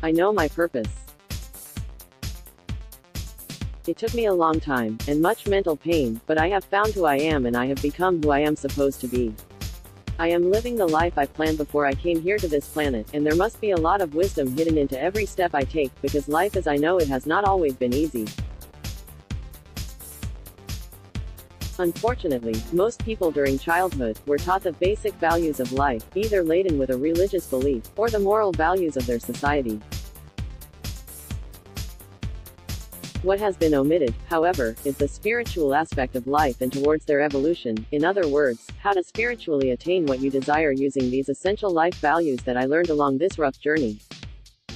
I know my purpose. It took me a long time, and much mental pain, but I have found who I am and I have become who I am supposed to be. I am living the life I planned before I came here to this planet, and there must be a lot of wisdom hidden into every step I take, because life as I know it has not always been easy. Unfortunately, most people during childhood were taught the basic values of life, either laden with a religious belief, or the moral values of their society. What has been omitted, however, is the spiritual aspect of life and towards their evolution. In other words, how to spiritually attain what you desire using these essential life values that I learned along this rough journey.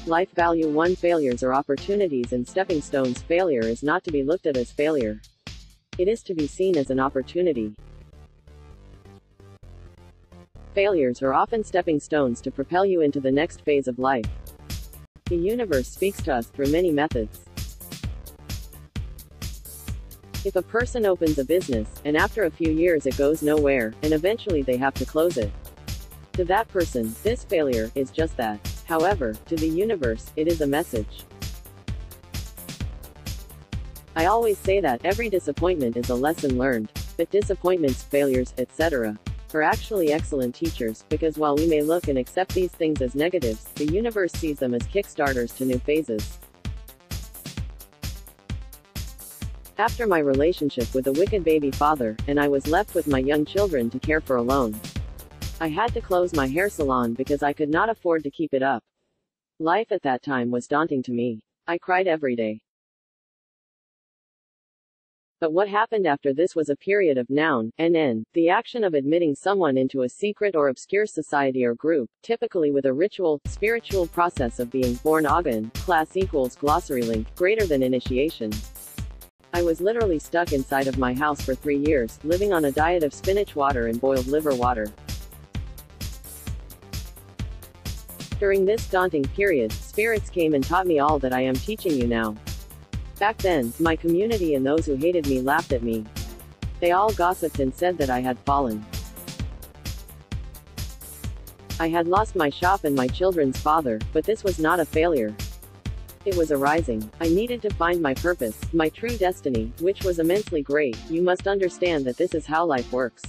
Life Value 1: Failures are opportunities and stepping stones. Failure is not to be looked at as failure. It is to be seen as an opportunity. Failures are often stepping stones to propel you into the next phase of life. The universe speaks to us through many methods. If a person opens a business, and after a few years it goes nowhere, and eventually they have to close it. To that person, this failure is just that. However, to the universe, it is a message. I always say that every disappointment is a lesson learned, but disappointments, failures, etc. are actually excellent teachers, because while we may look and accept these things as negatives, the universe sees them as kickstarters to new phases. After my relationship with a wicked baby father, and I was left with my young children to care for alone. I had to close my hair salon because I could not afford to keep it up. Life at that time was daunting to me. I cried every day. But what happened after this was a period of the action of admitting someone into a secret or obscure society or group, typically with a ritual, spiritual process of being born. ATTAIN, class equals glossary link, greater than initiation. I was literally stuck inside of my house for 3 years, living on a diet of spinach water and boiled liver water. During this daunting period, spirits came and taught me all that I am teaching you now. Back then, my community and those who hated me laughed at me. They all gossiped and said that I had fallen. I had lost my shop and my children's father, but this was not a failure. It was a rising. I needed to find my purpose, my true destiny, which was immensely great. You must understand that this is how life works.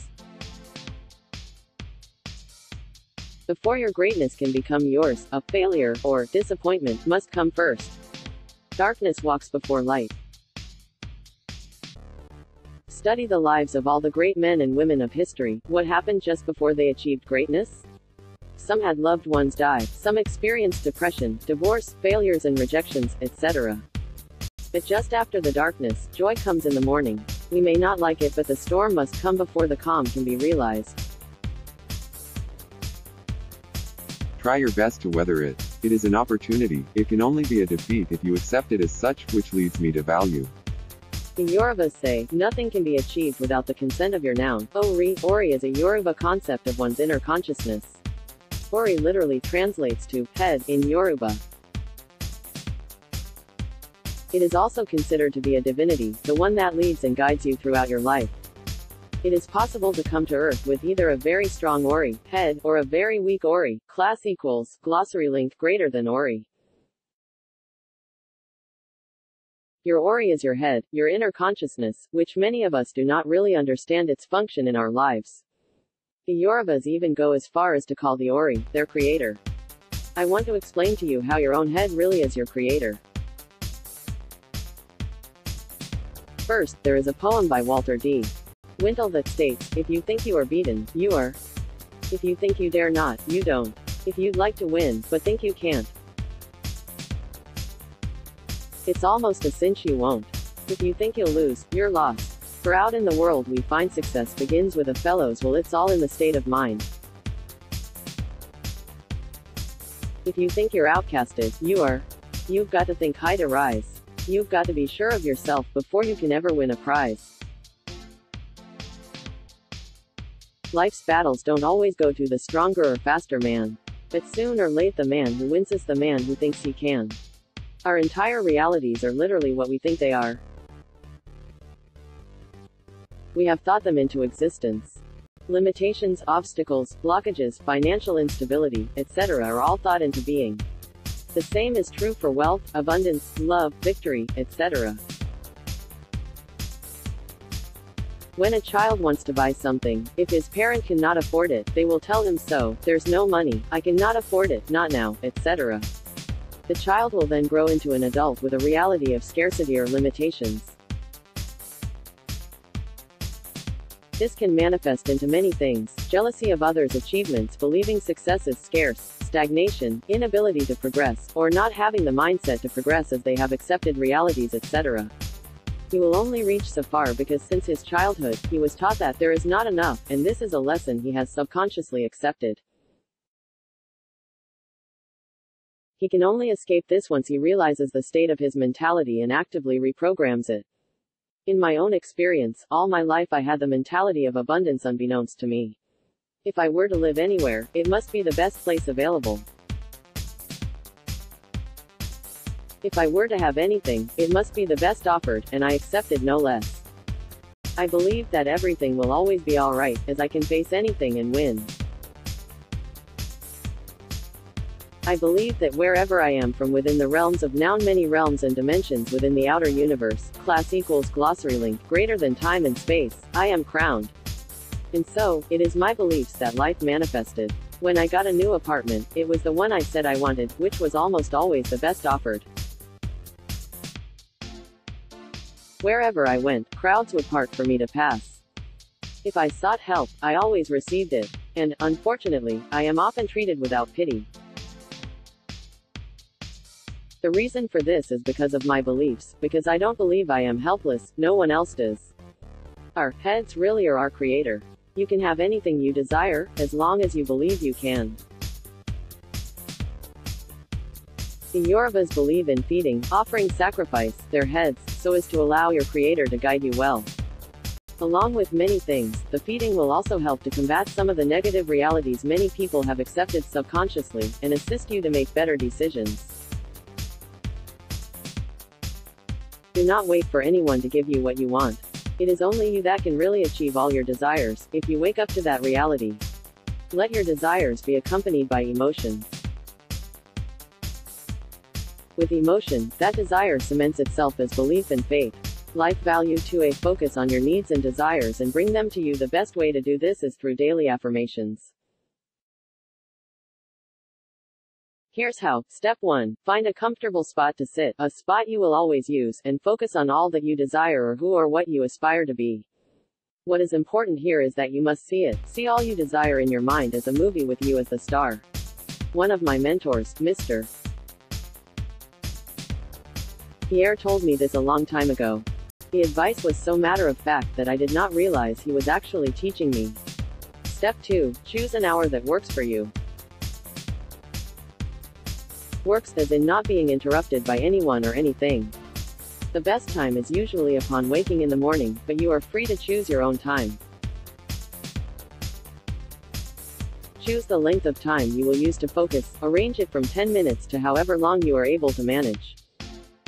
Before your greatness can become yours, a failure, or disappointment, must come first. Darkness walks before light. Study the lives of all the great men and women of history. What happened just before they achieved greatness? Some had loved ones die, some experienced depression, divorce, failures and rejections, etc. But just after the darkness, joy comes in the morning. We may not like it, but the storm must come before the calm can be realized. Try your best to weather it. It is an opportunity. It can only be a defeat if you accept it as such, which leads me to value. The Yorubas say, nothing can be achieved without the consent of your noun. Ori is a Yoruba concept of one's inner consciousness. Ori literally translates to head in Yoruba. It is also considered to be a divinity, the one that leads and guides you throughout your life. It is possible to come to Earth with either a very strong Ori, head, or a very weak Ori, class equals, glossary link, greater than Ori. Your Ori is your head, your inner consciousness, which many of us do not really understand its function in our lives. The Yorubas even go as far as to call the Ori their creator. I want to explain to you how your own head really is your creator. First, there is a poem by Walter D. Wintle that states, if you think you are beaten, you are. If you think you dare not, you don't. If you'd like to win, but think you can't. It's almost a cinch you won't. If you think you'll lose, you're lost. For out in the world we find success begins with a fellows, well, it's all in the state of mind. If you think you're outcasted, you are. You've got to think high to rise. You've got to be sure of yourself before you can ever win a prize. Life's battles don't always go to the stronger or faster man. But soon or late the man who wins is the man who thinks he can. Our entire realities are literally what we think they are. We have thought them into existence. Limitations, obstacles, blockages, financial instability, etc. are all thought into being. The same is true for wealth, abundance, love, victory, etc. When a child wants to buy something, if his parent cannot afford it, they will tell him so, there's no money, I cannot afford it, not now, etc. The child will then grow into an adult with a reality of scarcity or limitations. This can manifest into many things: jealousy of others' achievements, believing success is scarce, stagnation, inability to progress, or not having the mindset to progress as they have accepted realities, etc. He will only reach so far because since his childhood, he was taught that there is not enough, and this is a lesson he has subconsciously accepted. He can only escape this once he realizes the state of his mentality and actively reprograms it. In my own experience, all my life I had the mentality of abundance unbeknownst to me. If I were to live anywhere, it must be the best place available. If I were to have anything, it must be the best offered, and I accepted no less. I believed that everything will always be alright, as I can face anything and win. I believe that wherever I am from within the realms of noun, many realms and dimensions within the outer universe, class equals glossary link, greater than time and space, I am crowned. And so, it is my beliefs that life manifested. When I got a new apartment, it was the one I said I wanted, which was almost always the best offered. Wherever I went, crowds would part for me to pass. If I sought help, I always received it. And, unfortunately, I am often treated without pity. The reason for this is because of my beliefs, because I don't believe I am helpless, no one else does. Our heads really are our creator. You can have anything you desire, as long as you believe you can. The Yorubas believe in feeding, offering sacrifice, their heads, so as to allow your creator to guide you well. Along with many things, the feeding will also help to combat some of the negative realities many people have accepted subconsciously, and assist you to make better decisions. Do not wait for anyone to give you what you want. It is only you that can really achieve all your desires, if you wake up to that reality. Let your desires be accompanied by emotion. With emotion, that desire cements itself as belief and faith. Life value 2A. Focus on your needs and desires and bring them to you. The best way to do this is through daily affirmations. Here's how. Step 1. Find a comfortable spot to sit, a spot you will always use, and focus on all that you desire or who or what you aspire to be. What is important here is that you must see it. See all you desire in your mind as a movie with you as the star. One of my mentors, Mr. Pierre, told me this a long time ago. The advice was so matter-of-fact that I did not realize he was actually teaching me. Step 2. Choose an hour that works for you. Works as in not being interrupted by anyone or anything. The best time is usually upon waking in the morning, but you are free to choose your own time. Choose the length of time you will use to focus, arrange it from 10 minutes to however long you are able to manage.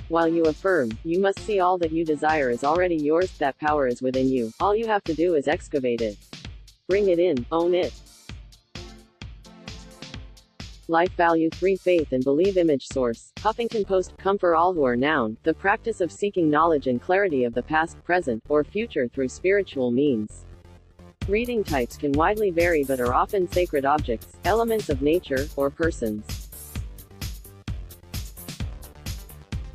While you affirm, you must see all that you desire is already yours, that power is within you, all you have to do is excavate it. Bring it in, own it. Life value 3. Faith and believe. Image source, Huffington Post. Come for all who are noun, the practice of seeking knowledge and clarity of the past, present, or future through spiritual means. Reading types can widely vary but are often sacred objects, elements of nature, or persons.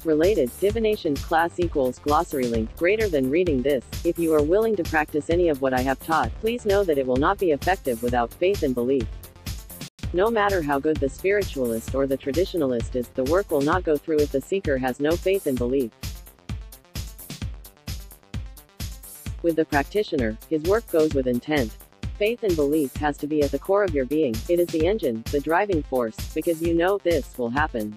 Related, divination, class equals glossary link, greater than reading this. If you are willing to practice any of what I have taught, please know that it will not be effective without faith and belief. No matter how good the spiritualist or the traditionalist is, the work will not go through if the seeker has no faith and belief. With the practitioner, his work goes with intent. Faith and belief has to be at the core of your being. It is the engine, the driving force, because you know this will happen.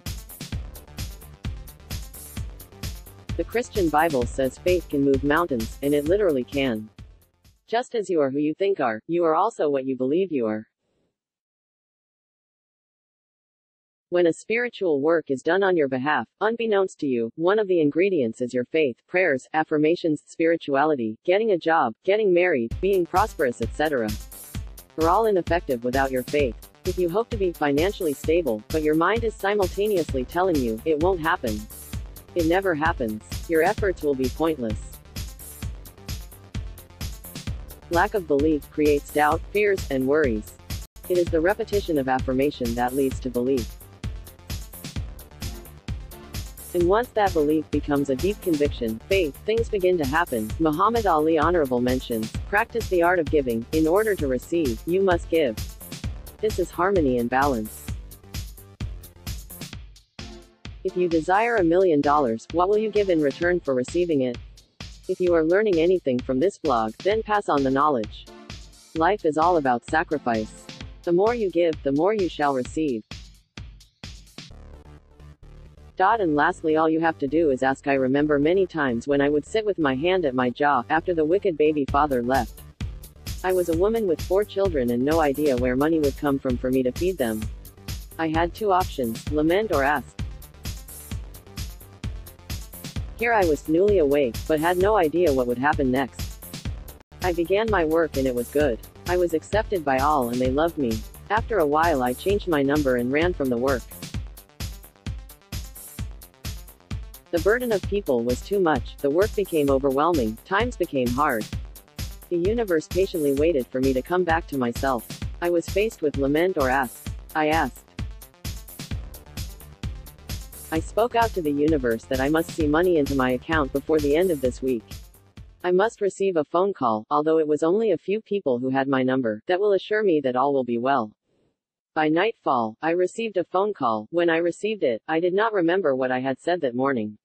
The Christian Bible says faith can move mountains, and it literally can. Just as you are who you think are, you are also what you believe you are. When a spiritual work is done on your behalf, unbeknownst to you, one of the ingredients is your faith, prayers, affirmations, spirituality, getting a job, getting married, being prosperous, etc. are all ineffective without your faith. If you hope to be financially stable, but your mind is simultaneously telling you, it won't happen. It never happens. Your efforts will be pointless. Lack of belief creates doubt, fears, and worries. It is the repetition of affirmation that leads to belief. And once that belief becomes a deep conviction, faith, things begin to happen. Muhammad Ali Honorable mentions, practice the art of giving. In order to receive, you must give. This is harmony and balance. If you desire $1 million, what will you give in return for receiving it? If you are learning anything from this blog, then pass on the knowledge. Life is all about sacrifice. The more you give, the more you shall receive. And lastly, all you have to do is ask. I remember many times when I would sit with my hand at my jaw, after the wicked baby father left. I was a woman with 4 children and no idea where money would come from for me to feed them. I had 2 options, lament or ask. Here I was, newly awake, but had no idea what would happen next. I began my work and it was good. I was accepted by all and they loved me. After a while I changed my number and ran from the work. The burden of people was too much, the work became overwhelming, times became hard. The universe patiently waited for me to come back to myself. I was faced with lament or ask. I asked. I spoke out to the universe that I must see money into my account before the end of this week. I must receive a phone call, although it was only a few people who had my number, that will assure me that all will be well. By nightfall, I received a phone call. When I received it, I did not remember what I had said that morning.